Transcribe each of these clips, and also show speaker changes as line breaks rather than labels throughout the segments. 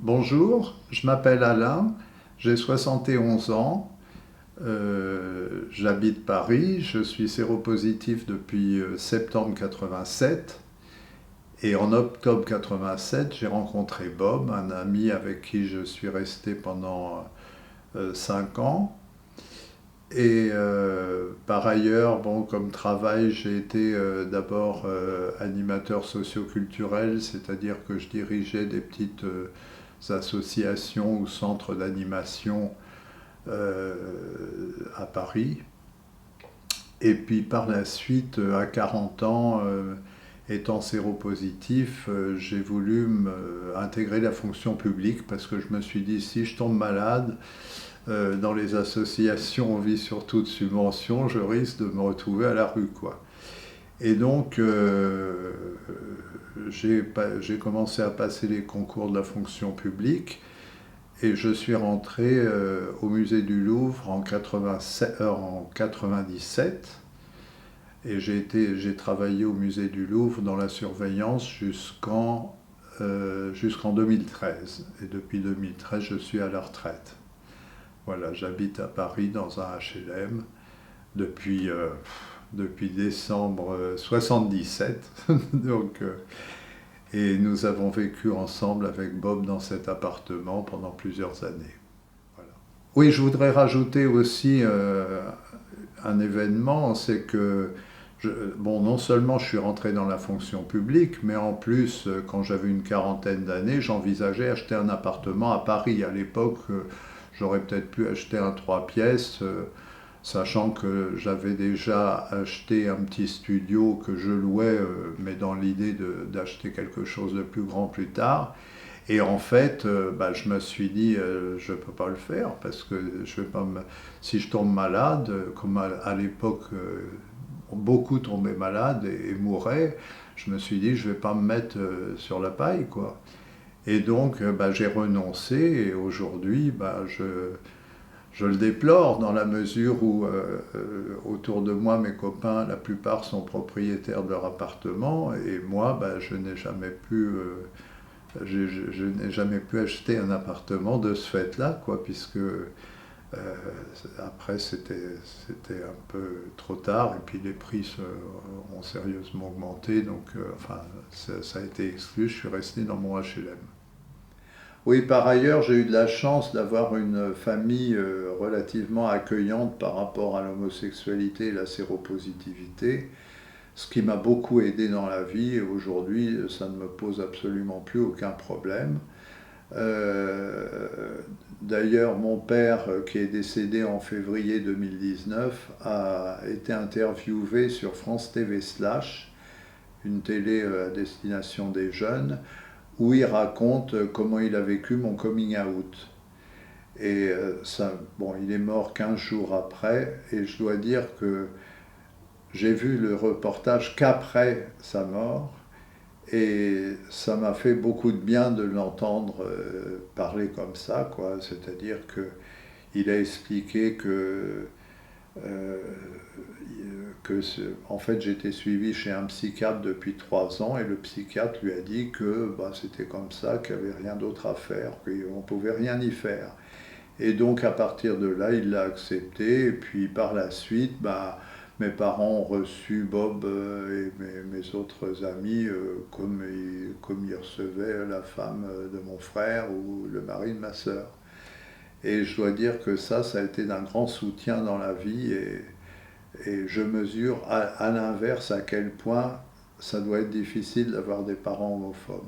Bonjour, je m'appelle Alain, j'ai 71 ans, j'habite Paris, je suis séropositif depuis septembre 87 et en octobre 87 j'ai rencontré Bob, un ami avec qui je suis resté pendant 5 ans. Et par ailleurs, bon, comme travail, j'ai été d'abord animateur socioculturel, c'est-à-dire que je dirigeais des petites associations ou centres d'animation euh, à Paris. Et puis par la suite, à 40 ans, étant séropositif, j'ai voulu intégrer la fonction publique parce que je me suis dit, si je tombe malade, dans les associations, on vit surtout de subventions, je risque de me retrouver à la rue, quoi. Et donc, j'ai commencé à passer les concours de la fonction publique et je suis rentré au musée du Louvre en 97 et j'ai travaillé au musée du Louvre dans la surveillance jusqu'en 2013. Et depuis 2013, je suis à la retraite. Voilà, j'habite à Paris dans un HLM depuis décembre 77. Donc, et nous avons vécu ensemble avec Bob dans cet appartement pendant plusieurs années. Voilà. Oui, je voudrais rajouter aussi un événement, c'est que bon, non seulement je suis rentré dans la fonction publique, mais en plus, quand j'avais une quarantaine d'années, j'envisageais acheter un appartement à Paris. À l'époque, j'aurais peut-être pu acheter un 3 pièces, sachant que j'avais déjà acheté un petit studio que je louais, mais dans l'idée d'acheter quelque chose de plus grand plus tard. Et en fait, bah, je me suis dit, je ne peux pas le faire parce que je vais pas me... si je tombe malade, comme à l'époque, beaucoup tombaient malades et mouraient, je me suis dit, je ne vais pas me mettre sur la paille, quoi. Et donc, bah, j'ai renoncé et aujourd'hui, bah, je le déplore dans la mesure où autour de moi, mes copains, la plupart sont propriétaires de leur appartement et moi, bah, je n'ai jamais pu acheter un appartement de ce fait-là, quoi, puisque après c'était un peu trop tard et puis les prix ont sérieusement augmenté, donc enfin ça a été exclu, je suis resté dans mon HLM. Oui, par ailleurs, j'ai eu de la chance d'avoir une famille relativement accueillante par rapport à l'homosexualité et la séropositivité, ce qui m'a beaucoup aidé dans la vie et aujourd'hui, ça ne me pose absolument plus aucun problème. Euh, D'ailleurs, mon père, qui est décédé en février 2019, a été interviewé sur France TV Slash, une télé à destination des jeunes, où il raconte comment il a vécu mon coming out. Et ça, bon, il est mort 15 jours après, et je dois dire que j'ai vu le reportage qu'après sa mort, et ça m'a fait beaucoup de bien de l'entendre parler comme ça, quoi. C'est-à-dire que il a expliqué euh, que en fait j'étais suivi chez un psychiatre depuis 3 ans et le psychiatre lui a dit que bah, c'était comme ça, qu'il n'y avait rien d'autre à faire, qu'on ne pouvait rien y faire. Et donc à partir de là, il l'a accepté. Et puis par la suite, bah, mes parents ont reçu Bob et mes autres amis comme ils recevaient la femme de mon frère ou le mari de ma sœur. Et je dois dire que ça a été d'un grand soutien dans la vie. Et je mesure à l'inverse à quel point ça doit être difficile d'avoir des parents homophobes.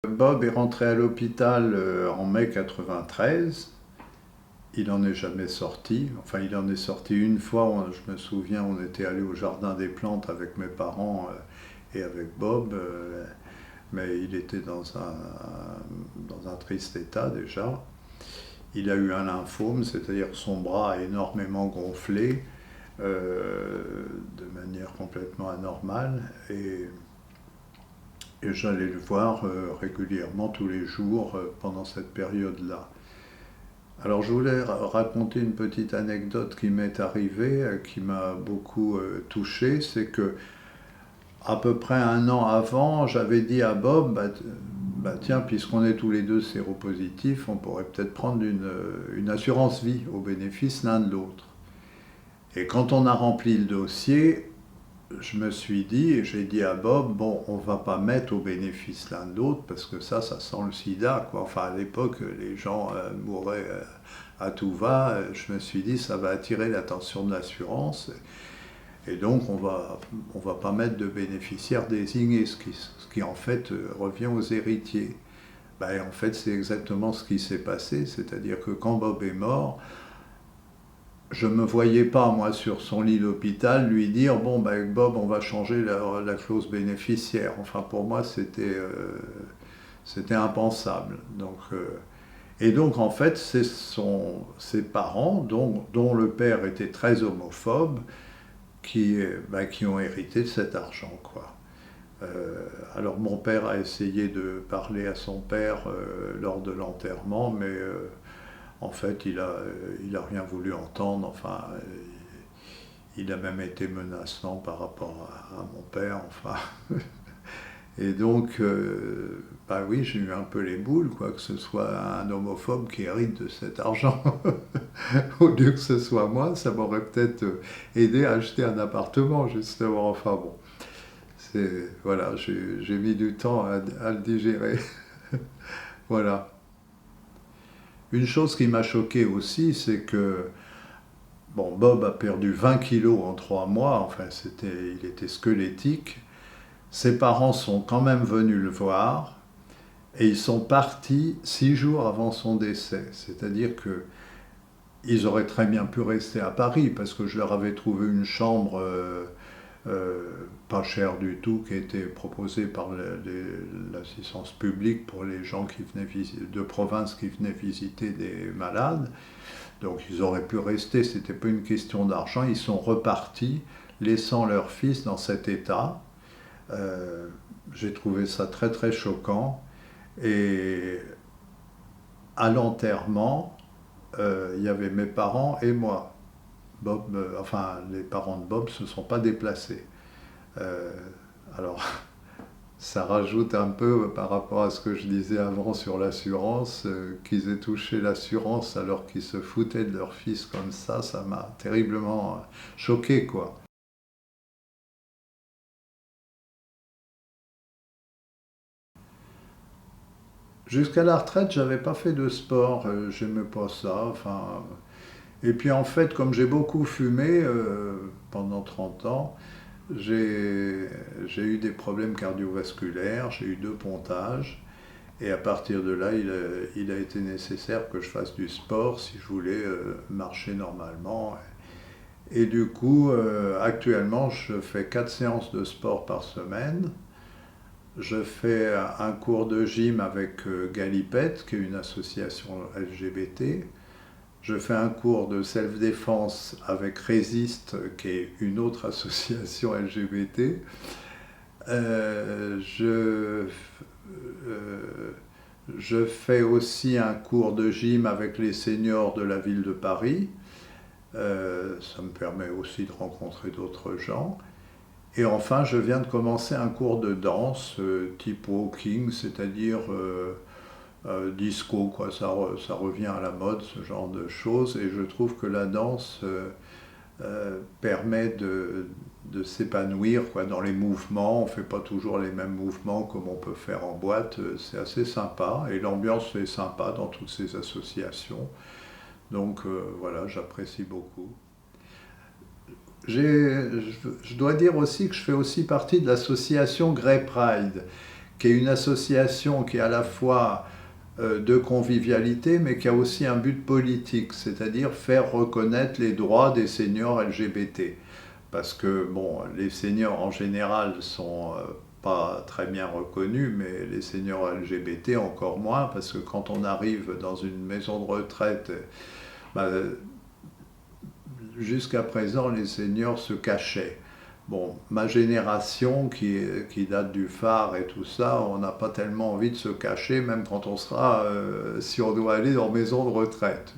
Bob est rentré à l'hôpital en mai 93. Il n'en est jamais sorti. Enfin, il en est sorti une fois. Je me souviens, on était allé au jardin des plantes avec mes parents et avec Bob. Mais il était dans un triste état déjà. Il a eu un lymphome, c'est-à-dire que son bras a énormément gonflé de manière complètement anormale. Et j'allais le voir régulièrement tous les jours pendant cette période-là. Alors je voulais raconter une petite anecdote qui m'est arrivée, qui m'a beaucoup touché, c'est que à peu près un an avant, j'avais dit à Bob, tiens, puisqu'on est tous les deux séropositifs, on pourrait peut-être prendre une assurance vie au bénéfice l'un de l'autre. Et quand on a rempli le dossier, je me suis dit, et j'ai dit à Bob, bon, on va pas mettre au bénéfice l'un de l'autre, parce que ça sent le sida, quoi. Enfin, à l'époque, les gens mouraient à tout va. Je me suis dit, ça va attirer l'attention de l'assurance. Et donc, on va pas mettre de bénéficiaires désignés, ce qui en fait revient aux héritiers. En fait, c'est exactement ce qui s'est passé, c'est-à-dire que quand Bob est mort, je ne me voyais pas, moi, sur son lit d'hôpital, lui dire, bon, Bob, on va changer la clause bénéficiaire. Enfin, pour moi, c'était impensable. Et donc, en fait, c'est ses parents, dont le père était très homophobe, qui ont hérité de cet argent, quoi. Alors mon père a essayé de parler à son père lors de l'enterrement, mais en fait il a rien voulu entendre. Enfin, il a même été menaçant par rapport à mon père. Enfin, et donc, oui, j'ai eu un peu les boules, quoi, que ce soit un homophobe qui hérite de cet argent. Au lieu que ce soit moi, ça m'aurait peut-être aidé à acheter un appartement, justement. Enfin bon, voilà, j'ai mis du temps à le digérer. Voilà. Une chose qui m'a choqué aussi, c'est que Bob a perdu 20 kilos en 3 mois. Enfin, il était squelettique. Ses parents sont quand même venus le voir et ils sont partis 6 jours avant son décès. C'est-à-dire qu'ils auraient très bien pu rester à Paris parce que je leur avais trouvé une chambre pas chère du tout qui était proposée par l'assistance publique pour les gens qui venaient de province qui venaient visiter des malades. Donc ils auraient pu rester, c'était pas une question d'argent. Ils sont repartis laissant leur fils dans cet état. J'ai trouvé ça très très choquant. Et à l'enterrement, il y avait mes parents et moi. Bob, les parents de Bob ne se sont pas déplacés. Alors, ça rajoute un peu par rapport à ce que je disais avant sur l'assurance, qu'ils aient touché l'assurance alors qu'ils se foutaient de leur fils comme ça m'a terriblement choqué, quoi. Jusqu'à la retraite, j'avais pas fait de sport, j'aimais pas ça. Enfin, et puis en fait, comme j'ai beaucoup fumé pendant 30 ans, j'ai eu des problèmes cardiovasculaires, j'ai eu 2 pontages, et à partir de là, il a été nécessaire que je fasse du sport si je voulais marcher normalement. Et du coup, actuellement, je fais 4 séances de sport par semaine. Je fais un cours de gym avec Galipet, qui est une association LGBT. Je fais un cours de self-défense avec Résiste, qui est une autre association LGBT. Euh, je, je fais aussi un cours de gym avec les seniors de la ville de Paris. Ça me permet aussi de rencontrer d'autres gens. Et enfin, je viens de commencer un cours de danse type walking, c'est-à-dire disco, quoi. Ça revient à la mode, ce genre de choses. Et je trouve que la danse permet de s'épanouir, quoi, dans les mouvements. On ne fait pas toujours les mêmes mouvements comme on peut faire en boîte. C'est assez sympa. Et l'ambiance est sympa dans toutes ces associations. Donc voilà, j'apprécie beaucoup. Je dois dire aussi que je fais aussi partie de l'association Grey Pride, qui est une association qui est à la fois de convivialité, mais qui a aussi un but politique, c'est-à-dire faire reconnaître les droits des seniors LGBT. Parce que, bon, les seniors en général sont pas très bien reconnus, mais les seniors LGBT encore moins, parce que quand on arrive dans une maison de retraite, bah, jusqu'à présent, les seniors se cachaient. Bon, ma génération qui date du phare et tout ça, on n'a pas tellement envie de se cacher, même quand on sera, si on doit aller en maison de retraite.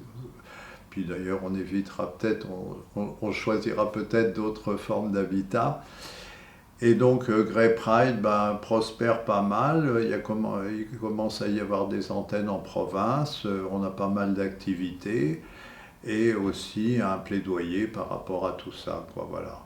Puis d'ailleurs, on évitera peut-être, on choisira peut-être d'autres formes d'habitat. Et donc Grey Pride ben, prospère pas mal, il commence à y avoir des antennes en province, on a pas mal d'activités et aussi un plaidoyer par rapport à tout ça, quoi, voilà.